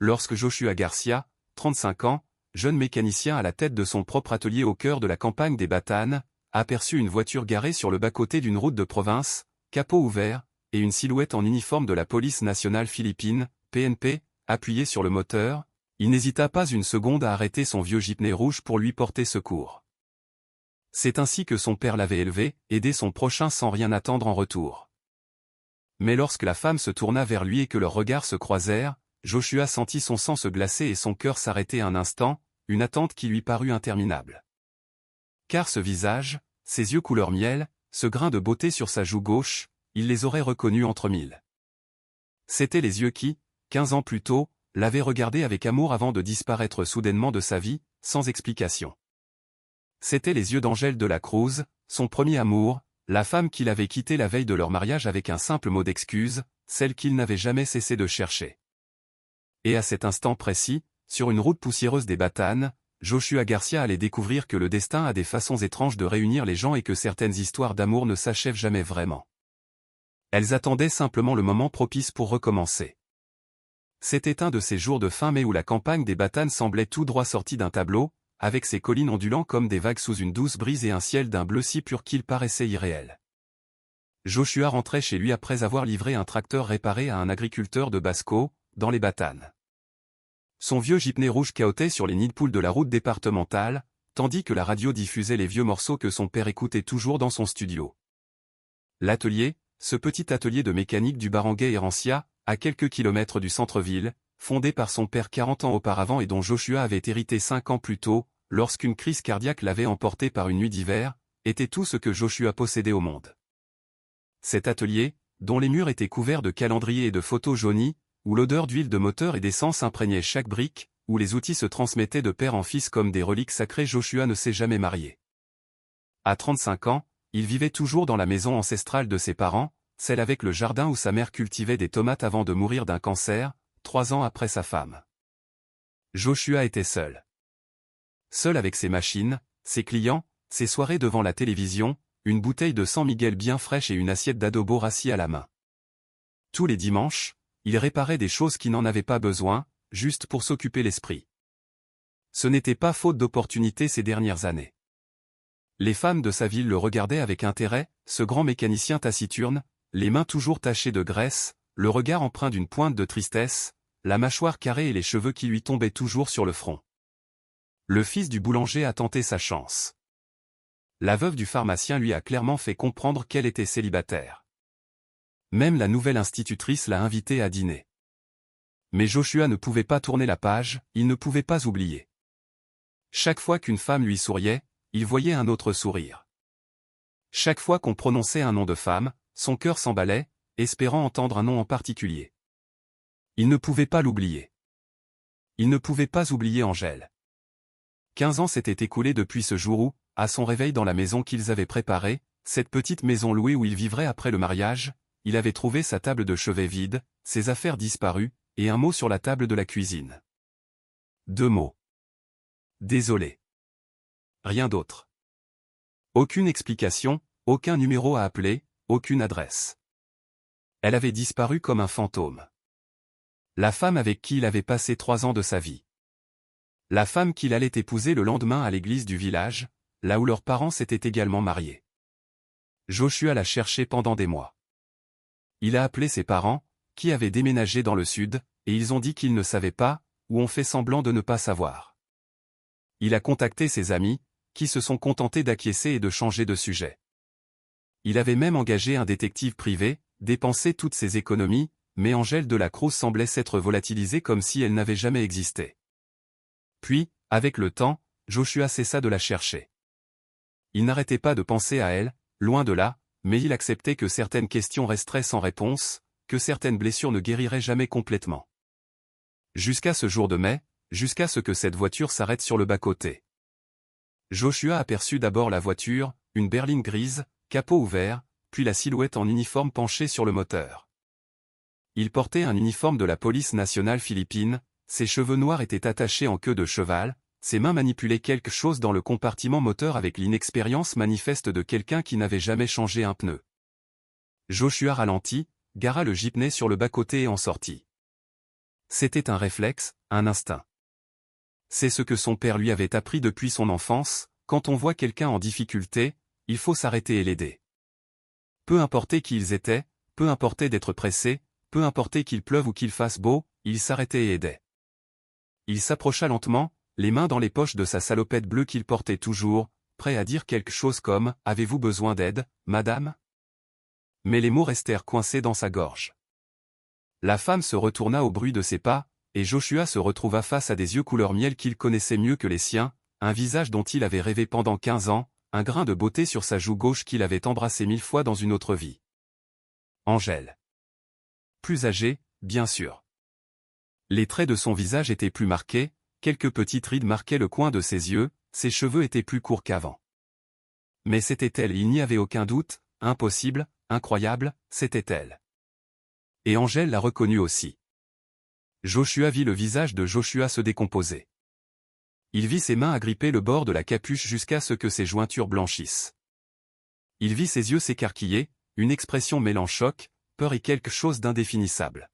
lorsque Joshua Garcia, 35 ans, jeune mécanicien à la tête de son propre atelier au cœur de la campagne des Batanes, aperçut une voiture garée sur le bas-côté d'une route de province, capot ouvert, et une silhouette en uniforme de la police nationale philippine, PNP, appuyée sur le moteur. Il n'hésita pas une seconde à arrêter son vieux jeepney rouge pour lui porter secours. C'est ainsi que son père l'avait élevé, aider son prochain sans rien attendre en retour. Mais lorsque la femme se tourna vers lui et que leurs regards se croisèrent, Joshua sentit son sang se glacer et son cœur s'arrêter un instant, une attente qui lui parut interminable. Car ce visage, ses yeux couleur miel, ce grain de beauté sur sa joue gauche, il les aurait reconnus entre mille. C'étaient les yeux qui, 15 ans plus tôt, l'avaient regardé avec amour avant de disparaître soudainement de sa vie, sans explication. C'étaient les yeux d'Angèle de la Cruz, son premier amour, la femme qu'il avait quittée la veille de leur mariage avec un simple mot d'excuse, celle qu'il n'avait jamais cessé de chercher. Et à cet instant précis, sur une route poussiéreuse des Batanes, Joshua Garcia allait découvrir que le destin a des façons étranges de réunir les gens et que certaines histoires d'amour ne s'achèvent jamais vraiment. Elles attendaient simplement le moment propice pour recommencer. C'était un de ces jours de fin mai où la campagne des Batanes semblait tout droit sortie d'un tableau, avec ses collines ondulant comme des vagues sous une douce brise et un ciel d'un bleu si pur qu'il paraissait irréel. Joshua rentrait chez lui après avoir livré un tracteur réparé à un agriculteur de Basco, dans les Batanes. Son vieux jeepney rouge cahotait sur les nids de poules de la route départementale, tandis que la radio diffusait les vieux morceaux que son père écoutait toujours dans son studio. L'atelier, ce petit atelier de mécanique du Barangay Herencia, à quelques kilomètres du centre-ville, fondé par son père 40 ans auparavant et dont Joshua avait hérité 5 ans plus tôt, lorsqu'une crise cardiaque l'avait emporté par une nuit d'hiver, était tout ce que Joshua possédait au monde. Cet atelier, dont les murs étaient couverts de calendriers et de photos jaunies, où l'odeur d'huile de moteur et d'essence imprégnait chaque brique, où les outils se transmettaient de père en fils comme des reliques sacrées, Joshua ne s'est jamais marié. À 35 ans, il vivait toujours dans la maison ancestrale de ses parents, celle avec le jardin où sa mère cultivait des tomates avant de mourir d'un cancer, 3 ans après sa femme. Joshua était seul. Seul avec ses machines, ses clients, ses soirées devant la télévision, une bouteille de San Miguel bien fraîche et une assiette d'adobo rassis à la main. Tous les dimanches, il réparait des choses qui n'en avaient pas besoin, juste pour s'occuper l'esprit. Ce n'était pas faute d'opportunités ces dernières années. Les femmes de sa ville le regardaient avec intérêt, ce grand mécanicien taciturne, les mains toujours tachées de graisse, le regard empreint d'une pointe de tristesse, la mâchoire carrée et les cheveux qui lui tombaient toujours sur le front. Le fils du boulanger a tenté sa chance. La veuve du pharmacien lui a clairement fait comprendre qu'elle était célibataire. Même la nouvelle institutrice l'a invité à dîner. Mais Joshua ne pouvait pas tourner la page, il ne pouvait pas oublier. Chaque fois qu'une femme lui souriait, il voyait un autre sourire. Chaque fois qu'on prononçait un nom de femme, son cœur s'emballait, espérant entendre un nom en particulier. Il ne pouvait pas l'oublier. Il ne pouvait pas oublier Angèle. 15 ans s'étaient écoulés depuis ce jour où, à son réveil dans la maison qu'ils avaient préparée, cette petite maison louée où il vivrait après le mariage, il avait trouvé sa table de chevet vide, ses affaires disparues, et un mot sur la table de la cuisine. 2 mots. Désolé. Rien d'autre. Aucune explication, aucun numéro à appeler, aucune adresse. Elle avait disparu comme un fantôme. La femme avec qui il avait passé 3 ans de sa vie. La femme qu'il allait épouser le lendemain à l'église du village, là où leurs parents s'étaient également mariés. Joshua l'a cherché pendant des mois. Il a appelé ses parents, qui avaient déménagé dans le sud, et ils ont dit qu'ils ne savaient pas, ou ont fait semblant de ne pas savoir. Il a contacté ses amis, qui se sont contentés d'acquiescer et de changer de sujet. Il avait même engagé un détective privé, dépensé toutes ses économies, mais Angèle de la Cruz semblait s'être volatilisée comme si elle n'avait jamais existé. Puis, avec le temps, Joshua cessa de la chercher. Il n'arrêtait pas de penser à elle, loin de là, mais il acceptait que certaines questions resteraient sans réponse, que certaines blessures ne guériraient jamais complètement. Jusqu'à ce jour de mai, jusqu'à ce que cette voiture s'arrête sur le bas-côté. Joshua aperçut d'abord la voiture, une berline grise, capot ouvert, puis la silhouette en uniforme penchée sur le moteur. Il portait un uniforme de la police nationale philippine, ses cheveux noirs étaient attachés en queue de cheval, ses mains manipulaient quelque chose dans le compartiment moteur avec l'inexpérience manifeste de quelqu'un qui n'avait jamais changé un pneu. Joshua ralentit, gara le jeepney sur le bas-côté et en sortit. C'était un réflexe, un instinct. C'est ce que son père lui avait appris depuis son enfance, quand on voit quelqu'un en difficulté, il faut s'arrêter et l'aider. Peu importait qui ils étaient, peu importait d'être pressé, peu importait qu'il pleuve ou qu'il fasse beau, il s'arrêtait et aidait. Il s'approcha lentement, les mains dans les poches de sa salopette bleue qu'il portait toujours, prêt à dire quelque chose comme « Avez-vous besoin d'aide, madame ?» Mais les mots restèrent coincés dans sa gorge. La femme se retourna au bruit de ses pas, et Joshua se retrouva face à des yeux couleur miel qu'il connaissait mieux que les siens, un visage dont il avait rêvé pendant 15 ans, un grain de beauté sur sa joue gauche qu'il avait embrassé 1000 fois dans une autre vie. Angèle. Plus âgée, bien sûr. Les traits de son visage étaient plus marqués, quelques petites rides marquaient le coin de ses yeux, ses cheveux étaient plus courts qu'avant. Mais c'était elle, il n'y avait aucun doute, impossible, incroyable, c'était elle. Et Angèle l'a reconnue aussi. Joshua vit le visage de Joshua se décomposer. Il vit ses mains agripper le bord de la capuche jusqu'à ce que ses jointures blanchissent. Il vit ses yeux s'écarquiller, une expression mêlant choc, peur et quelque chose d'indéfinissable.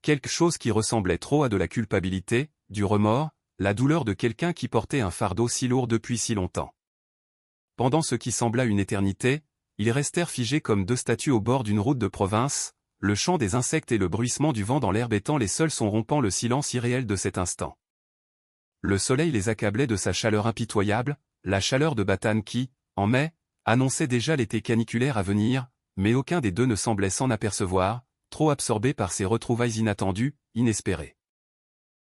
Quelque chose qui ressemblait trop à de la culpabilité, du remords, la douleur de quelqu'un qui portait un fardeau si lourd depuis si longtemps. Pendant ce qui sembla une éternité, ils restèrent figés comme deux statues au bord d'une route de province, le chant des insectes et le bruissement du vent dans l'herbe étant les seuls sons rompant le silence irréel de cet instant. Le soleil les accablait de sa chaleur impitoyable, la chaleur de Batane qui, en mai, annonçait déjà l'été caniculaire à venir, mais aucun des deux ne semblait s'en apercevoir, trop absorbé par ces retrouvailles inattendues, inespérées.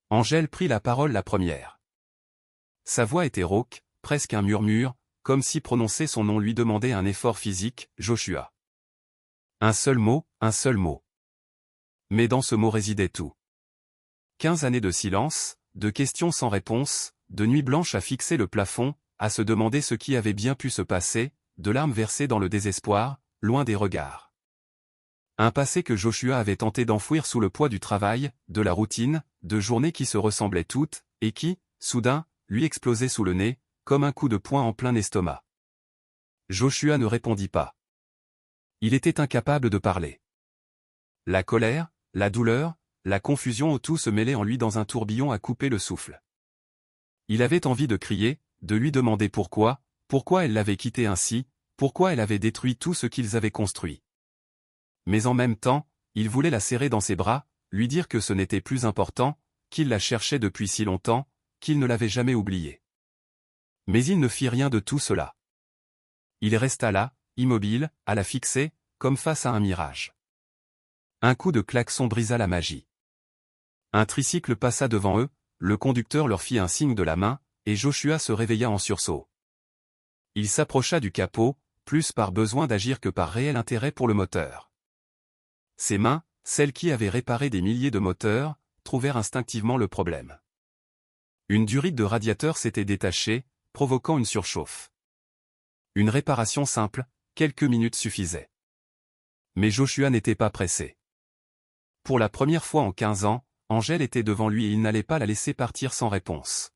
Angèle prit la parole la première. Sa voix était rauque, presque un murmure, comme si prononcer son nom lui demandait un effort physique, Joshua. Un seul mot, un seul mot. Mais dans ce mot résidait tout. 15 années de silence, de questions sans réponse, de nuits blanches à fixer le plafond, à se demander ce qui avait bien pu se passer, de larmes versées dans le désespoir, loin des regards. Un passé que Joshua avait tenté d'enfouir sous le poids du travail, de la routine, de journées qui se ressemblaient toutes, et qui, soudain, lui explosait sous le nez, comme un coup de poing en plein estomac. Joshua ne répondit pas. Il était incapable de parler. La colère, la douleur, la confusion tout se mêlait en lui dans un tourbillon à couper le souffle. Il avait envie de crier, de lui demander pourquoi elle l'avait quitté ainsi, pourquoi elle avait détruit tout ce qu'ils avaient construit. Mais en même temps, il voulait la serrer dans ses bras, lui dire que ce n'était plus important, qu'il la cherchait depuis si longtemps, qu'il ne l'avait jamais oubliée. Mais il ne fit rien de tout cela. Il resta là, immobile, à la fixer, comme face à un mirage. Un coup de klaxon brisa la magie. Un tricycle passa devant eux, le conducteur leur fit un signe de la main, et Joshua se réveilla en sursaut. Il s'approcha du capot, plus par besoin d'agir que par réel intérêt pour le moteur. Ses mains, celles qui avaient réparé des milliers de moteurs, trouvèrent instinctivement le problème. Une durite de radiateur s'était détachée, provoquant une surchauffe. Une réparation simple, quelques minutes suffisaient. Mais Joshua n'était pas pressé. Pour la première fois en 15 ans, Angèle était devant lui et il n'allait pas la laisser partir sans réponse.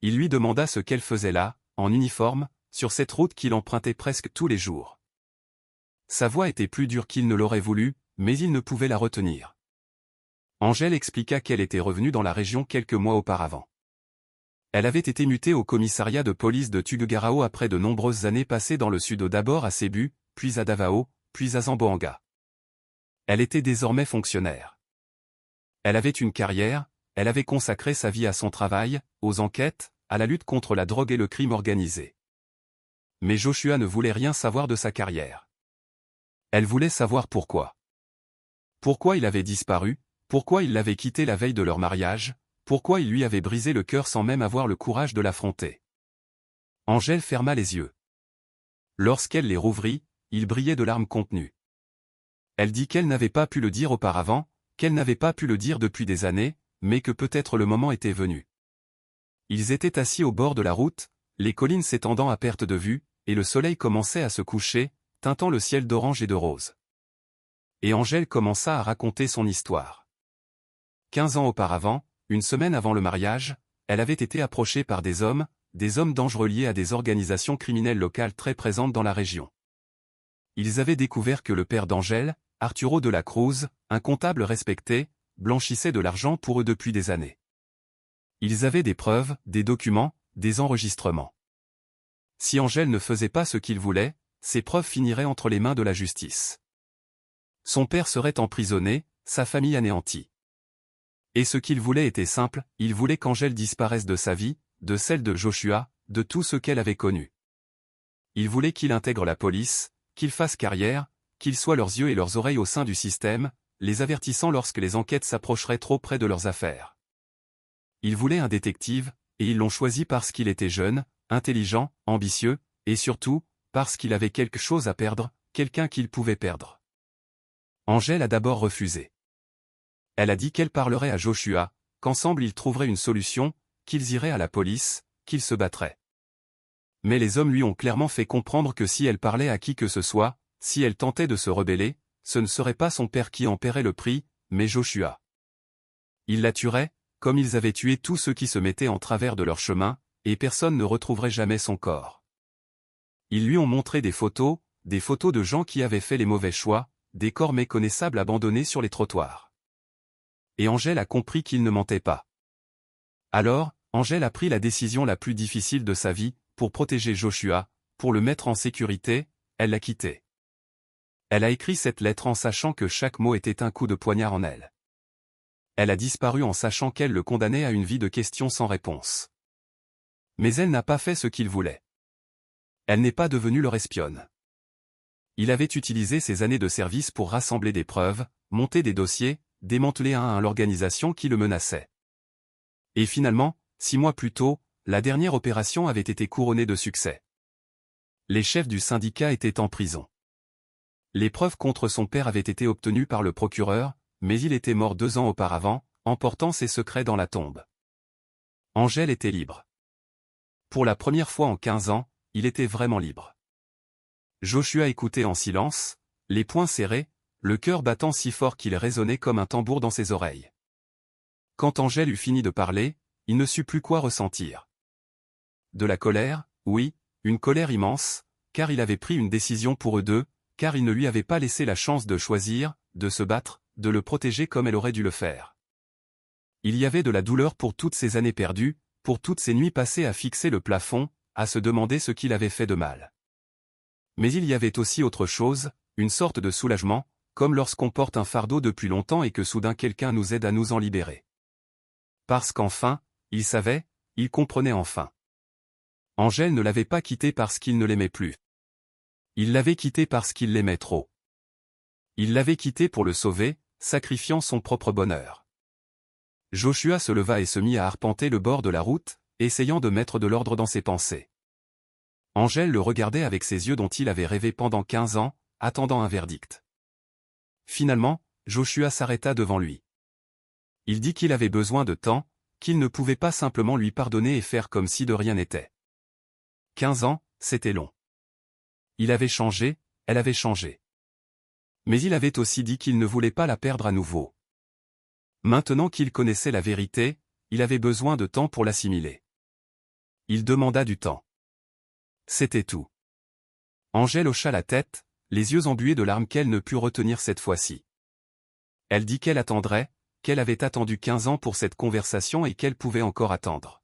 Il lui demanda ce qu'elle faisait là, en uniforme, sur cette route qu'il empruntait presque tous les jours. Sa voix était plus dure qu'il ne l'aurait voulu, mais il ne pouvait la retenir. Angèle expliqua qu'elle était revenue dans la région quelques mois auparavant. Elle avait été mutée au commissariat de police de Tuguegarao après de nombreuses années passées dans le sud d'abord à Cebu, puis à Davao, puis à Zamboanga. Elle était désormais fonctionnaire. Elle avait une carrière, elle avait consacré sa vie à son travail, aux enquêtes, à la lutte contre la drogue et le crime organisé. Mais Joshua ne voulait rien savoir de sa carrière. Elle voulait savoir pourquoi. Pourquoi il avait disparu, pourquoi il l'avait quitté la veille de leur mariage, pourquoi il lui avait brisé le cœur sans même avoir le courage de l'affronter. Angèle ferma les yeux. Lorsqu'elle les rouvrit, ils brillaient de larmes contenues. Elle dit qu'elle n'avait pas pu le dire auparavant, qu'elle n'avait pas pu le dire depuis des années, mais que peut-être le moment était venu. Ils étaient assis au bord de la route, les collines s'étendant à perte de vue, et le soleil commençait à se coucher, teintant le ciel d'orange et de rose. Et Angèle commença à raconter son histoire. 15 ans auparavant, une semaine avant le mariage, elle avait été approchée par des hommes dangereux liés à des organisations criminelles locales très présentes dans la région. Ils avaient découvert que le père d'Angèle, Arturo de la Cruz, un comptable respecté, blanchissait de l'argent pour eux depuis des années. Ils avaient des preuves, des documents, des enregistrements. Si Angèle ne faisait pas ce qu'il voulait, ces preuves finiraient entre les mains de la justice. Son père serait emprisonné, sa famille anéantie. Et ce qu'il voulait était simple, il voulait qu'Angèle disparaisse de sa vie, de celle de Joshua, de tout ce qu'elle avait connu. Il voulait qu'il intègre la police, qu'il fasse carrière, qu'il soit leurs yeux et leurs oreilles au sein du système, les avertissant lorsque les enquêtes s'approcheraient trop près de leurs affaires. Il voulait un détective, et ils l'ont choisi parce qu'il était jeune, intelligent, ambitieux, et surtout, parce qu'il avait quelque chose à perdre, quelqu'un qu'il pouvait perdre. Angèle a d'abord refusé. Elle a dit qu'elle parlerait à Joshua, qu'ensemble ils trouveraient une solution, qu'ils iraient à la police, qu'ils se battraient. Mais les hommes lui ont clairement fait comprendre que si elle parlait à qui que ce soit, si elle tentait de se rebeller, ce ne serait pas son père qui en paierait le prix, mais Joshua. Il la tuerait, comme ils avaient tué tous ceux qui se mettaient en travers de leur chemin, et personne ne retrouverait jamais son corps. Ils lui ont montré des photos de gens qui avaient fait les mauvais choix, des corps méconnaissables abandonnés sur les trottoirs. Et Angèle a compris qu'il ne mentait pas. Alors, Angèle a pris la décision la plus difficile de sa vie, pour protéger Joshua, pour le mettre en sécurité, elle l'a quitté. Elle a écrit cette lettre en sachant que chaque mot était un coup de poignard en elle. Elle a disparu en sachant qu'elle le condamnait à une vie de questions sans réponse. Mais elle n'a pas fait ce qu'il voulait. Elle n'est pas devenue leur espionne. Il avait utilisé ses années de service pour rassembler des preuves, monter des dossiers, démanteler un à un l'organisation qui le menaçait. Et finalement, 6 mois plus tôt, la dernière opération avait été couronnée de succès. Les chefs du syndicat étaient en prison. Les preuves contre son père avaient été obtenues par le procureur, mais il était mort 2 ans auparavant, emportant ses secrets dans la tombe. Angèle était libre. Pour la première fois en 15 ans, il était vraiment libre. Joshua écoutait en silence, les poings serrés, le cœur battant si fort qu'il résonnait comme un tambour dans ses oreilles. Quand Angèle eut fini de parler, il ne sut plus quoi ressentir. De la colère, oui, une colère immense, car il avait pris une décision pour eux deux, car il ne lui avait pas laissé la chance de choisir, de se battre, de le protéger comme elle aurait dû le faire. Il y avait de la douleur pour toutes ces années perdues, pour toutes ces nuits passées à fixer le plafond, à se demander ce qu'il avait fait de mal. Mais il y avait aussi autre chose, une sorte de soulagement, comme lorsqu'on porte un fardeau depuis longtemps et que soudain quelqu'un nous aide à nous en libérer. Parce qu'enfin, il savait, il comprenait enfin. Angèle ne l'avait pas quitté parce qu'il ne l'aimait plus. Il l'avait quitté parce qu'il l'aimait trop. Il l'avait quitté pour le sauver, sacrifiant son propre bonheur. Joshua se leva et se mit à arpenter le bord de la route, essayant de mettre de l'ordre dans ses pensées. Angèle le regardait avec ses yeux dont il avait rêvé pendant 15 ans, attendant un verdict. Finalement, Joshua s'arrêta devant lui. Il dit qu'il avait besoin de temps, qu'il ne pouvait pas simplement lui pardonner et faire comme si de rien n'était. 15 ans, c'était long. Il avait changé, elle avait changé. Mais il avait aussi dit qu'il ne voulait pas la perdre à nouveau. Maintenant qu'il connaissait la vérité, il avait besoin de temps pour l'assimiler. Il demanda du temps. C'était tout. Angèle hocha la tête, les yeux embués de larmes qu'elle ne put retenir cette fois-ci. Elle dit qu'elle attendrait, qu'elle avait attendu 15 ans pour cette conversation et qu'elle pouvait encore attendre.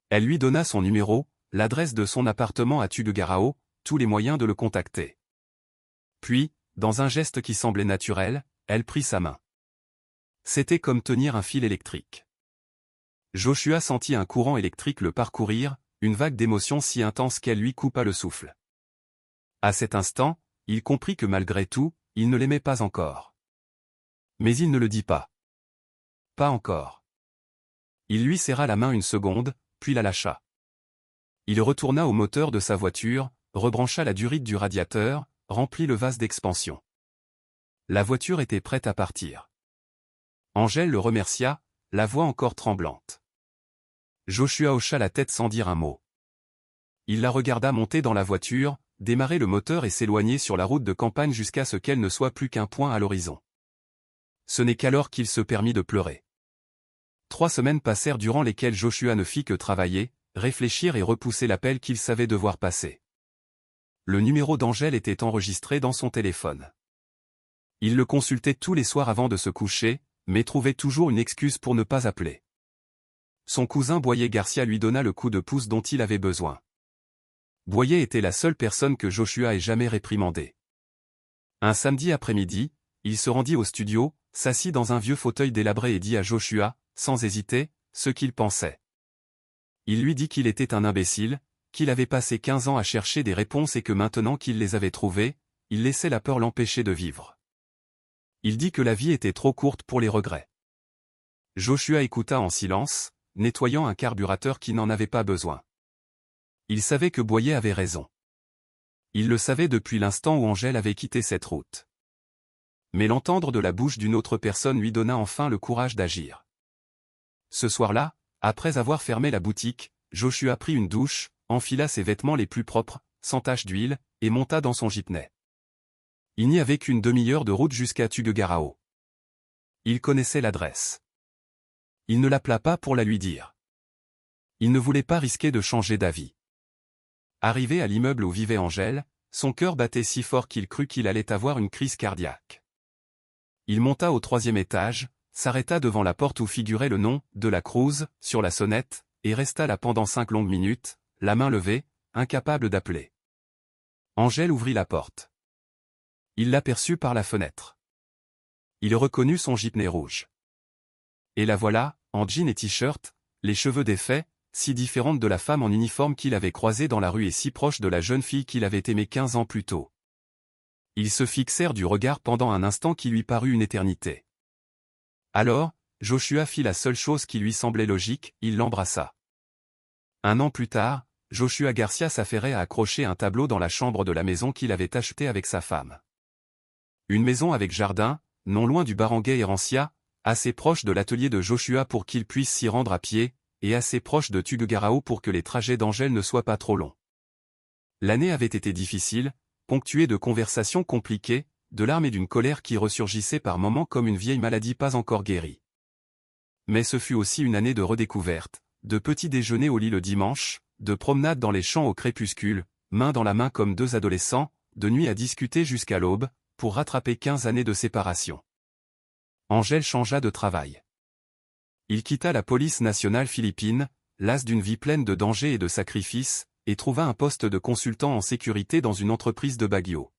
Elle lui donna son numéro, l'adresse de son appartement à Tuguegarao, tous les moyens de le contacter. Puis, dans un geste qui semblait naturel, elle prit sa main. C'était comme tenir un fil électrique. Joshua sentit un courant électrique le parcourir, une vague d'émotion si intense qu'elle lui coupa le souffle. À cet instant, il comprit que malgré tout, il ne l'aimait pas encore. Mais il ne le dit pas. Pas encore. Il lui serra la main une seconde, puis la lâcha. Il retourna au moteur de sa voiture, rebrancha la durite du radiateur, remplit le vase d'expansion. La voiture était prête à partir. Angèle le remercia, la voix encore tremblante. Joshua hocha la tête sans dire un mot. Il la regarda monter dans la voiture, démarrer le moteur et s'éloigner sur la route de campagne jusqu'à ce qu'elle ne soit plus qu'un point à l'horizon. Ce n'est qu'alors qu'il se permit de pleurer. 3 semaines passèrent durant lesquelles Joshua ne fit que travailler, réfléchir et repousser l'appel qu'il savait devoir passer. Le numéro d'Angèle était enregistré dans son téléphone. Il le consultait tous les soirs avant de se coucher, mais trouvait toujours une excuse pour ne pas appeler. Son cousin Boyer Garcia lui donna le coup de pouce dont il avait besoin. Boyer était la seule personne que Joshua ait jamais réprimandée. Un samedi après-midi, il se rendit au studio, s'assit dans un vieux fauteuil délabré et dit à Joshua, sans hésiter, ce qu'il pensait. Il lui dit qu'il était un imbécile, qu'il avait passé 15 ans à chercher des réponses et que maintenant qu'il les avait trouvées, il laissait la peur l'empêcher de vivre. Il dit que la vie était trop courte pour les regrets. Joshua écouta en silence, nettoyant un carburateur qui n'en avait pas besoin. Il savait que Boyer avait raison. Il le savait depuis l'instant où Angèle avait quitté cette route. Mais l'entendre de la bouche d'une autre personne lui donna enfin le courage d'agir. Ce soir-là, après avoir fermé la boutique, Joshua prit une douche, enfila ses vêtements les plus propres, sans tache d'huile, et monta dans son jeepney. Il n'y avait qu'une demi-heure de route jusqu'à Tuguegarao. Il connaissait l'adresse. Il ne l'appela pas pour la lui dire. Il ne voulait pas risquer de changer d'avis. Arrivé à l'immeuble où vivait Angèle, son cœur battait si fort qu'il crut qu'il allait avoir une crise cardiaque. Il monta au 3e étage, s'arrêta devant la porte où figurait le nom de la Cruz sur la sonnette, et resta là pendant 5 longues minutes, la main levée, incapable d'appeler. Angèle ouvrit la porte. Il l'aperçut par la fenêtre. Il reconnut son jeepney rouge. Et la voilà, en jean et t-shirt, les cheveux défaits, si différente de la femme en uniforme qu'il avait croisée dans la rue et si proche de la jeune fille qu'il avait aimée 15 ans plus tôt. Ils se fixèrent du regard pendant un instant qui lui parut une éternité. Alors, Joshua fit la seule chose qui lui semblait logique, il l'embrassa. 1 an plus tard, Joshua Garcia s'affairait à accrocher un tableau dans la chambre de la maison qu'il avait achetée avec sa femme. Une maison avec jardin, non loin du barangay Erancia, assez proche de l'atelier de Joshua pour qu'il puisse s'y rendre à pied, et assez proche de Tuguegarao pour que les trajets d'Angèle ne soient pas trop longs. L'année avait été difficile, ponctuée de conversations compliquées, de larmes et d'une colère qui ressurgissait par moments comme une vieille maladie pas encore guérie. Mais ce fut aussi une année de redécouverte, de petits déjeuners au lit le dimanche, de promenades dans les champs au crépuscule, main dans la main comme 2 adolescents, de nuit à discuter jusqu'à l'aube, pour rattraper 15 années de séparation. Angèle changea de travail. Il quitta la police nationale philippine, las d'une vie pleine de dangers et de sacrifices, et trouva un poste de consultant en sécurité dans une entreprise de Baguio.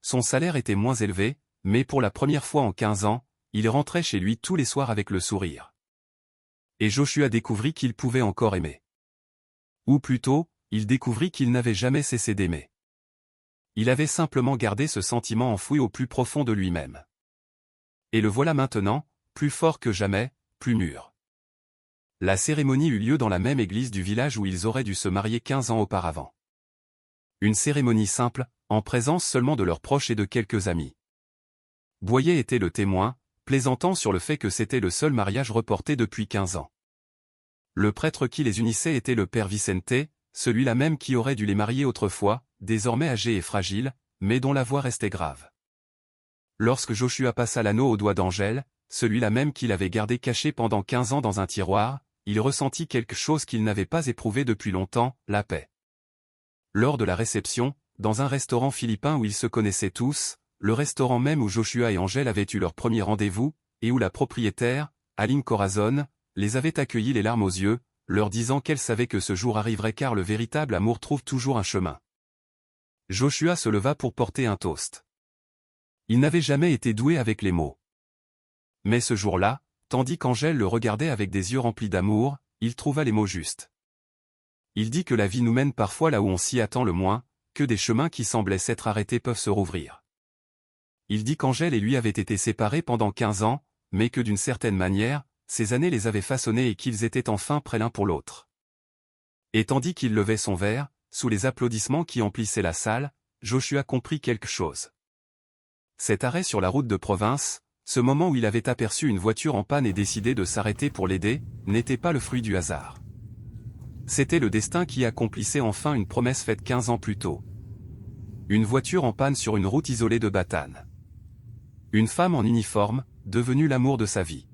Son salaire était moins élevé, mais pour la première fois en 15 ans, il rentrait chez lui tous les soirs avec le sourire. Et Joshua découvrit qu'il pouvait encore aimer. Ou plutôt, il découvrit qu'il n'avait jamais cessé d'aimer. Il avait simplement gardé ce sentiment enfoui au plus profond de lui-même. Et le voilà maintenant, plus fort que jamais, plus mûr. La cérémonie eut lieu dans la même église du village où ils auraient dû se marier 15 ans auparavant. Une cérémonie simple, en présence seulement de leurs proches et de quelques amis. Boyer était le témoin, plaisantant sur le fait que c'était le seul mariage reporté depuis 15 ans. Le prêtre qui les unissait était le père Vicente, celui-là même qui aurait dû les marier autrefois, désormais âgé et fragile, mais dont la voix restait grave. Lorsque Joshua passa l'anneau au doigt d'Angèle, celui-là même qu'il avait gardé caché pendant 15 ans dans un tiroir, il ressentit quelque chose qu'il n'avait pas éprouvé depuis longtemps, la paix. Lors de la réception, dans un restaurant philippin où ils se connaissaient tous, le restaurant même où Joshua et Angèle avaient eu leur premier rendez-vous, et où la propriétaire, Aline Corazon, les avait accueillis les larmes aux yeux, leur disant qu'elle savait que ce jour arriverait car le véritable amour trouve toujours un chemin. Joshua se leva pour porter un toast. Il n'avait jamais été doué avec les mots. Mais ce jour-là, tandis qu'Angèle le regardait avec des yeux remplis d'amour, il trouva les mots justes. Il dit que la vie nous mène parfois là où on s'y attend le moins, que des chemins qui semblaient s'être arrêtés peuvent se rouvrir. Il dit qu'Angèle et lui avaient été séparés pendant 15 ans, mais que d'une certaine manière, ces années les avaient façonnés et qu'ils étaient enfin prêts l'un pour l'autre. Et tandis qu'il levait son verre, sous les applaudissements qui emplissaient la salle, Joshua comprit quelque chose. Cet arrêt sur la route de province, ce moment où il avait aperçu une voiture en panne et décidé de s'arrêter pour l'aider, n'était pas le fruit du hasard. C'était le destin qui accomplissait enfin une promesse faite 15 ans plus tôt. Une voiture en panne sur une route isolée de Batane. Une femme en uniforme, devenue l'amour de sa vie.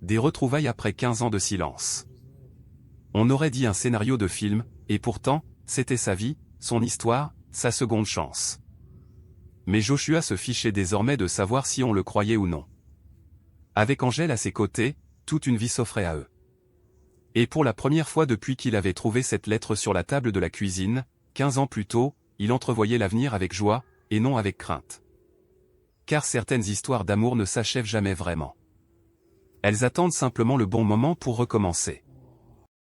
Des retrouvailles après 15 ans de silence. On aurait dit un scénario de film, et pourtant, c'était sa vie, son histoire, sa seconde chance. Mais Joshua se fichait désormais de savoir si on le croyait ou non. Avec Angèle à ses côtés, toute une vie s'offrait à eux. Et pour la première fois depuis qu'il avait trouvé cette lettre sur la table de la cuisine, 15 ans plus tôt, il entrevoyait l'avenir avec joie, et non avec crainte. Car certaines histoires d'amour ne s'achèvent jamais vraiment. Elles attendent simplement le bon moment pour recommencer.